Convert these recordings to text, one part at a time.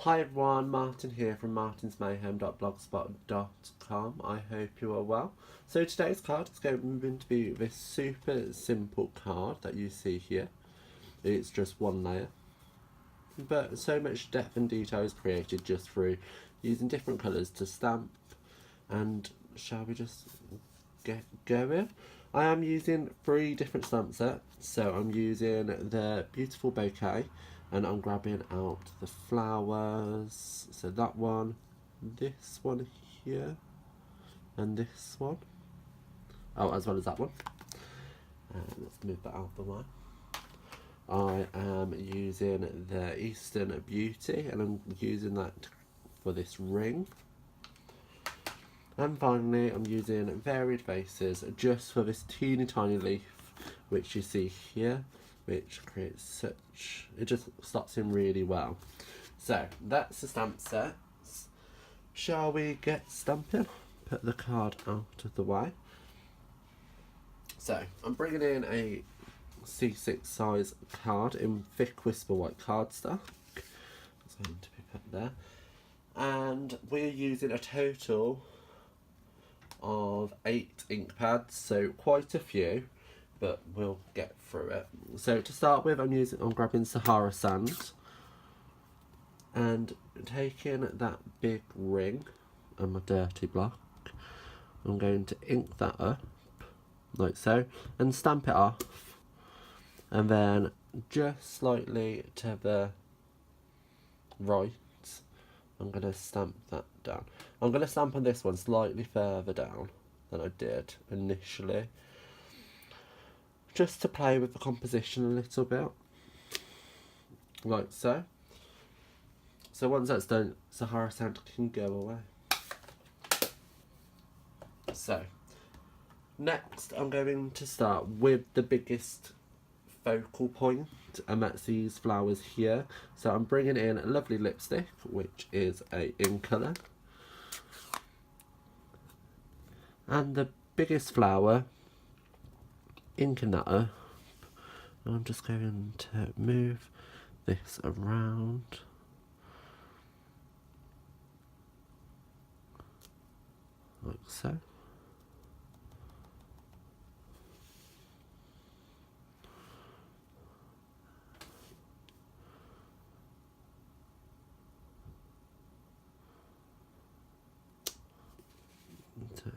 Hi everyone, Martin here from martinsmayhem.blogspot.com. I hope you are well. So today's card is going to be this super simple card that you see here. It's just one layer, but so much depth and detail is created just through using different colours to stamp. And shall we just get going? I am using 3 different stamp sets. So I'm using the beautiful Bouquet, and I'm grabbing out the flowers. So that one, this one here, and this one. Oh, as well as that one. Let's move that out of the way. I am using the Eastern Beauty, and I'm using that for this ring. And finally, I'm using Varied Faces just for this teeny tiny leaf, which you see here, which creates such, it just slots in really well. So that's the stamp sets. Shall we get stamping? Put the card out of the way. So I'm bringing in a C6 size card in thick Whisper White cardstock. It's going to be put there. And we're using a total of 8 ink pads, so quite a few, but we'll get through it. So to start with, I'm grabbing Sahara sand and taking that big ring and my dirty block. I'm going to ink that up like so and stamp it off, and then just slightly to the right I'm going to stamp that down. I'm going to stamp on this one slightly further down than I did initially, just to play with the composition a little bit, like so. So once that's done, Sahara sand can go away. So next I'm going to start with the biggest focal point, and that's these flowers here. So I'm bringing in a lovely lipstick, which is a in colour, and the biggest flower, inking that up. And I'm just going to move this around like so. So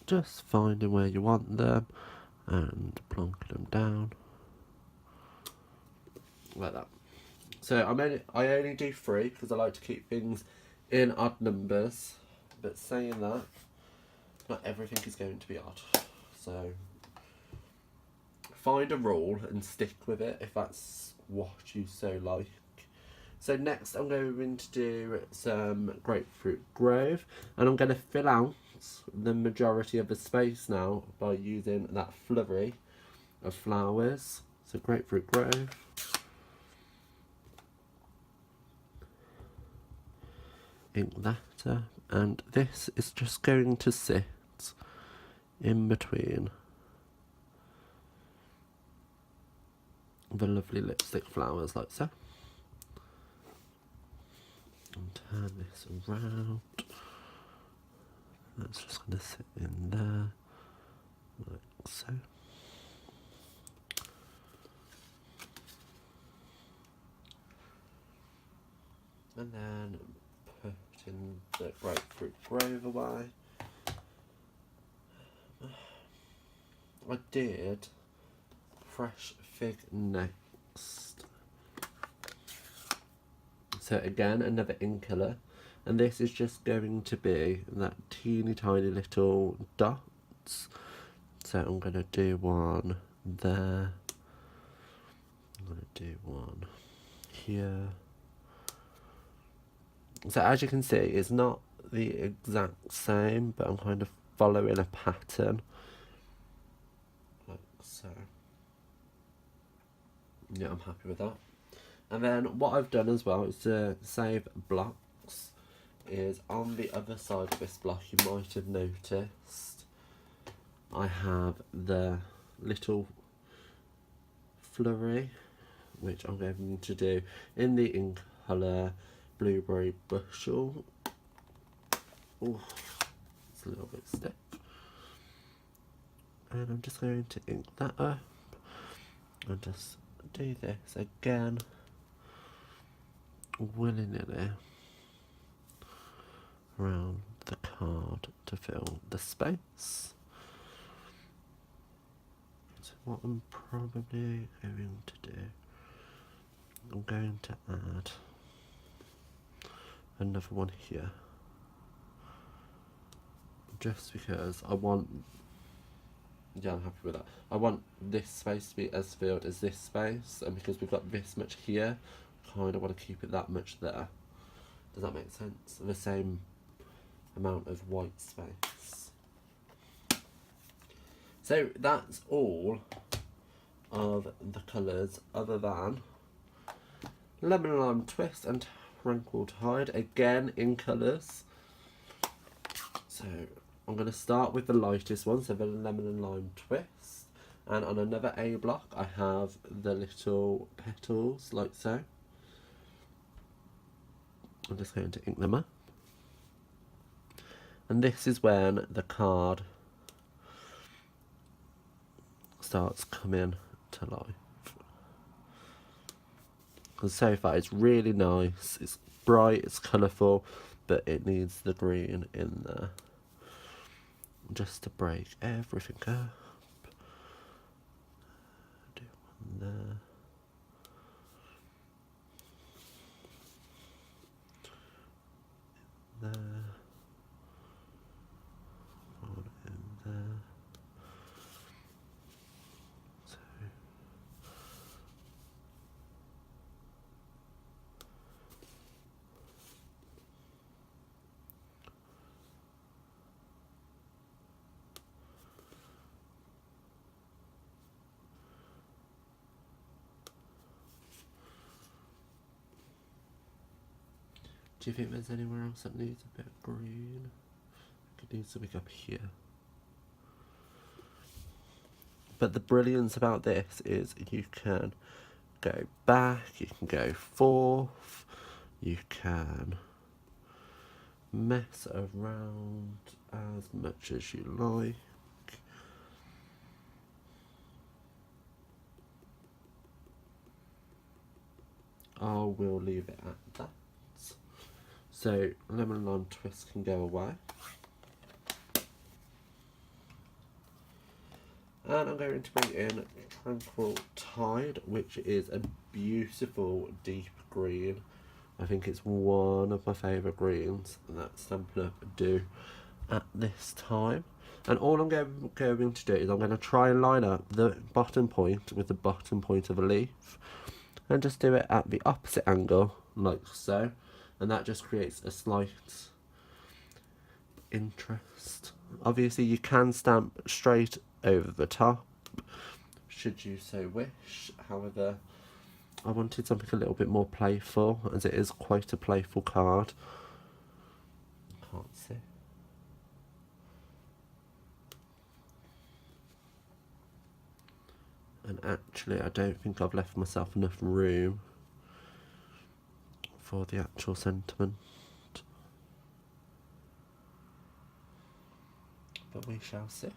just finding where you want them and plonking them down like that. So I only do 3 because I like to keep things in odd numbers, but saying that, not everything is going to be odd, so find a rule and stick with it if that's what you so like. So next I'm going to do some Grapefruit Grove, and I'm going to fill out the majority of the space now by using that flurry of flowers. So Grapefruit Grove. Ink that up, and this is just going to sit in between the lovely lipstick flowers like so. And turn this around. That's just going to sit in there like so. And then put in the Grapefruit Grove away. I did Fresh Fig next. So again, another in colour, and this is just going to be that teeny tiny little dots. So I'm going to do one there, I'm going to do one here. So as you can see, it's not the exact same, but I'm kind of following a pattern like so. Yeah, I'm happy with that. And then what I've done as well is to save blocks is on the other side of this block. You might have noticed I have the little flurry which I'm going to do in the ink colour Blueberry Bushel. Ooh, it's a little bit stiff. And I'm just going to ink that up and just do this again, willy-nilly around the card to fill the space. So what I'm probably going to do, I'm going to add another one here, just because I want, yeah, I'm happy with that. I want this space to be as filled as this space, and because we've got this much here, I kind of want to keep it that much there. Does that make sense? The same amount of white space. So that's all of the colours other than Lemon Lime Twist and Tranquil Tide, again in colours. So I'm going to start with the lightest one, so the Lemon and Lime Twist. And on another A block I have the little petals, like so. I'm just going to ink them up. And this is when the card starts coming to life. And so far it's really nice, it's bright, it's colourful, but it needs the green in there just to break everything up. Do one there. There. One in there. So do you think there's anywhere else that needs a bit of green? It needs something up here. But the brilliance about this is you can go back, you can go forth, you can mess around as much as you like. I will leave it at that. So Lemon Lime Twist can go away. And I'm going to bring in Tranquil Tide, which is a beautiful deep green. I think it's one of my favourite greens that Stampin' Up do at this time. And all I'm going to do is I'm going to try and line up the bottom point with the bottom point of a leaf. And just do it at the opposite angle, like so. And that just creates a slight interest. Obviously you can stamp straight over the top, should you so wish. However, I wanted something a little bit more playful, as it is quite a playful card. Can't see. And actually I don't think I've left myself enough room for the actual sentiment, but we shall see.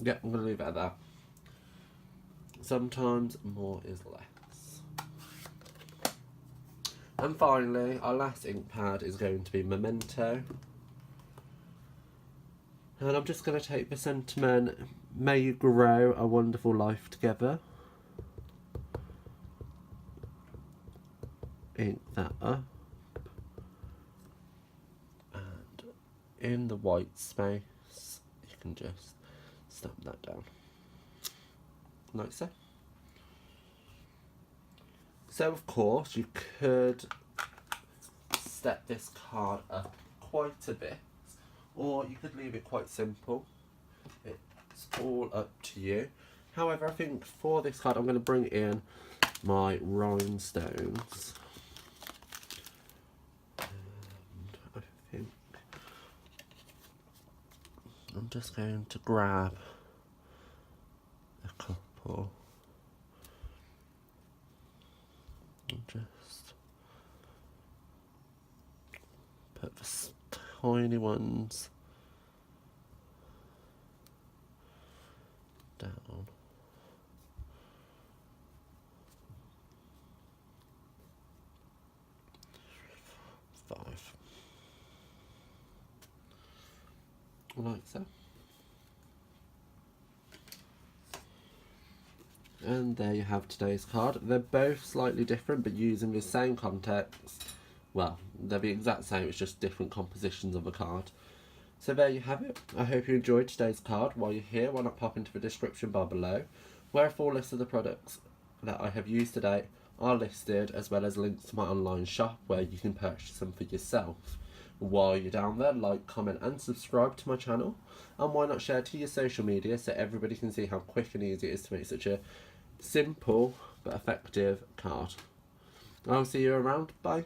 Yeah, I'm going to leave it at that. Sometimes more is less. And finally, our last ink pad is going to be Memento. And I'm just going to take the sentiment, may you grow a wonderful life together. Ink that up. And in the white space, you can just stamp that down. Like so. So of course, you could step this card up quite a bit, or you could leave it quite simple. It's all up to you. However, I think for this card I'm going to bring in my rhinestones. just going to grab a couple and just put the tiny ones down. Five. Like so. And there you have today's card. They're both slightly different, but using the same context. Well, they're the exact same, it's just different compositions of a card. So there you have it. I hope you enjoyed today's card. While you're here, why not pop into the description bar below, where a full list of the products that I have used today are listed, as well as links to my online shop where you can purchase them for yourself. While you're down there, like, comment and subscribe to my channel, and why not share to your social media so everybody can see how quick and easy it is to make such a simple but effective card. I'll see you around. Bye.